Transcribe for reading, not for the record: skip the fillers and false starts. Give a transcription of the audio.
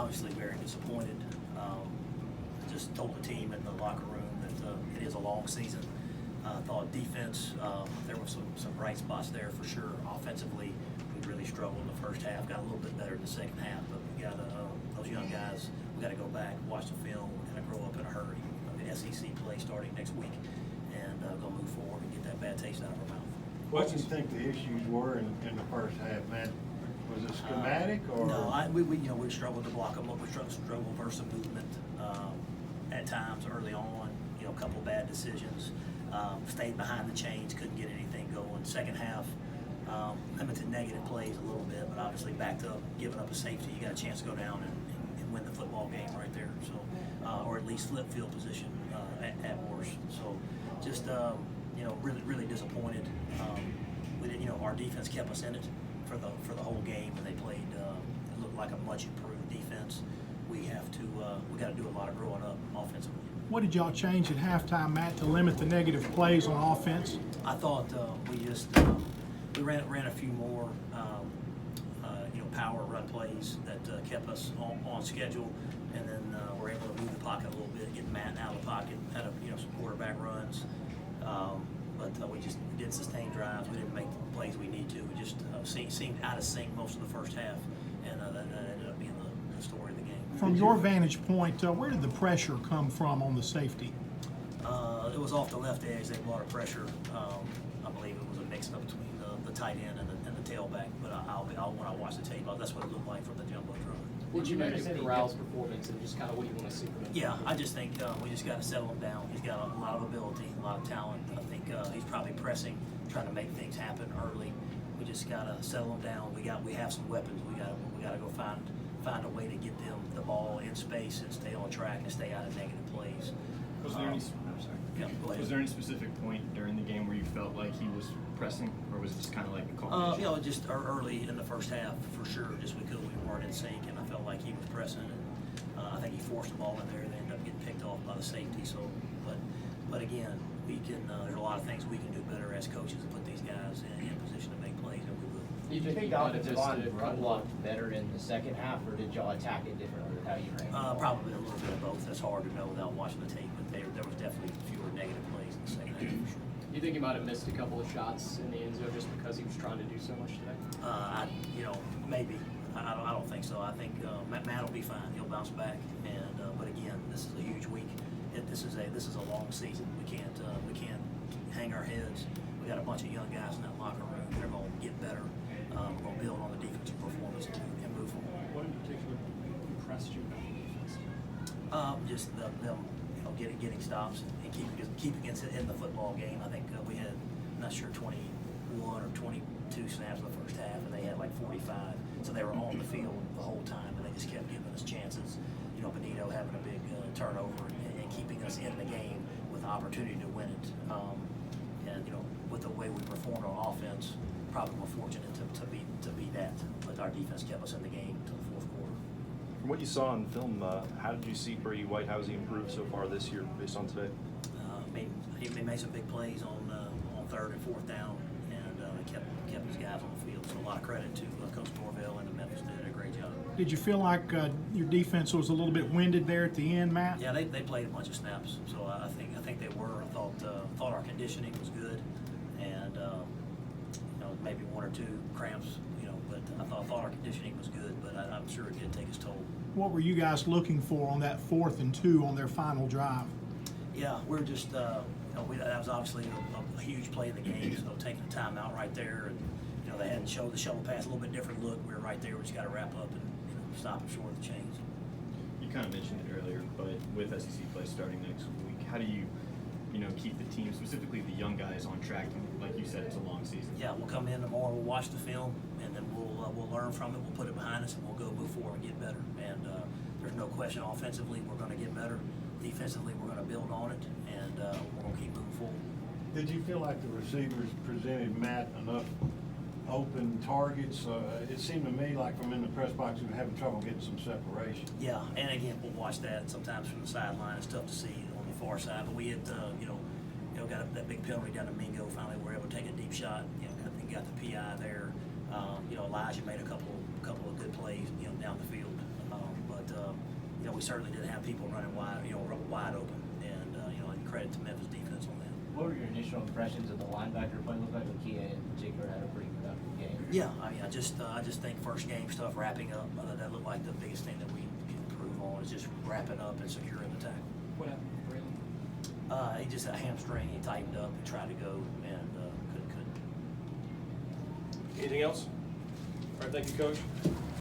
obviously very disappointed. Just told the team in the locker room that it is a long season. Thought defense, there were some bright spots there for sure. Offensively, we really struggled in the first half. Got a little bit better in the second half, but we got those young guys. We got to go back, watch the film, and grow up in a hurry. The SEC play starting next week, and go move forward and get that bad taste out of our mouth. What do you think the issues were in the first half, Matt? Was it schematic or? No, we struggled to block them up. We struggled versus movement at times early on. A couple bad decisions. Stayed behind the chains, couldn't get anything going. Second half, limited negative plays a little bit, but obviously backed up, giving up a safety. You got a chance to go down and win the football game right there. So, or at least flip field position at worst. So, just really disappointed. We did, our defense kept us in it for the whole game, and they played. It looked like a much improved defense. We got to do a lot of growing up offensively. What did y'all change at halftime, Matt, to limit the negative plays on offense? I thought we ran a few more power run plays that kept us on schedule, and then we're able to move the pocket a little bit, get Matt out of the pocket, had some quarterback runs, but we just didn't sustain drives. We didn't make the plays we need to. We just seemed out of sync most of the first half, and that ended up being the story of the game. From your vantage point, where did the pressure come from on the safety? It was off the left edge. They brought a pressure. I believe it was a mix-up between the tight end and the tailback. But when I watch the tape, that's what it looked like from the jumbo throw. Did you notice any Corral's performance and just kind of what you want to see from him? Yeah, I just think we just got to settle him down. He's got a lot of ability, a lot of talent. I think he's probably pressing, trying to make things happen early. We just got to settle him down. We have some weapons. We got to go find a way to get them the ball in space and stay on track and stay out of negative plays. Was there any? Yeah, go ahead. Was there any specific point during the game where you felt like he was pressing, or was it just kind of like a combination? Just early in the first half, for sure. Just we weren't in sync, and I felt like he was pressing, and I think he forced the ball in there, and they ended up getting picked off by the safety. So, but again, we can. There's a lot of things we can do better as coaches to put these guys in position to make plays, and we will. Did you think the offensive line run blocked better in the second half, or did y'all attack it differently with how you ran? Probably a little bit of both. That's hard to know without watching the tape, but there was definitely fewer negative plays in the second half for sure. You think he might have missed a couple of shots in the end zone just because he was trying to do so much today? Maybe. I don't think so. I think Matt will be fine. He'll bounce back. And but again, this is a huge week. This is a long season. We can't hang our heads. We got a bunch of young guys in that locker room. They're going to get better. We're going to build on the defensive performance and move forward. What in particular impressed you about the defense? Just them getting stops and keeping us in the football game. I think we had, I'm not sure, 21 or 22 snaps in the first half, and they had like 45. So they were on the field the whole time, and they just kept giving us chances. Benito having a big turnover and keeping us in the game with the opportunity to win it. And with the way we performed on offense, probably more fortunate to be that. But our defense kept us in the game until the fourth quarter. From what you saw on film, how did you see Brady White? How has he improved so far this year based on today? He made some big plays on third and fourth down, and kept his guys on the field. So a lot of credit to Coach Norvell and the Memphis. They did a great job. Did you feel like your defense was a little bit winded there at the end, Matt? Yeah, they played a bunch of snaps, so I think they were. I thought our conditioning was good, and maybe one or two cramps, but I thought our conditioning was good, but I'm sure it did take its toll. What were you guys looking for on that 4th and 2 on their final drive? Yeah, we're just that was obviously a huge play in the game, so taking the time out right there, and they hadn't showed the shovel pass a little bit different look. We were right there. We just got to wrap up and stop them short of the chains. You kind of mentioned it earlier, but with SEC play starting next week, how do you keep the team, specifically the young guys, on track? Like you said, it's a long season. Yeah, we'll come in tomorrow. We'll watch the film, and then we'll learn from it. We'll put it behind us, and we'll go move forward and get better. And there's no question, offensively, we're going to get better. Defensively, we're going to build on it, and we're going to keep moving forward. Did you feel like the receivers presented Matt enough open targets? It seemed to me like from in the press box, we were having trouble getting some separation. Yeah, and again, we'll watch that. Sometimes from the sideline, it's tough to see on the far side. But we had, got that big penalty down to Mingo. Finally, we were able to take a deep shot. Got the PI there. Elijah made a couple of good plays, down the field. But we certainly didn't have people running wide, wide open. And, and credit to Memphis defense on that. What were your initial impressions of the linebacker play? Looked like Kia in particular had a pretty productive game. Yeah, I mean, I just think first game stuff wrapping up, that looked like the biggest thing that we can improve on is just wrapping up and securing the tackle. What happened to Braylon? He just had a hamstring, he tightened up and tried to go and couldn't. Anything else? All right, thank you, Coach.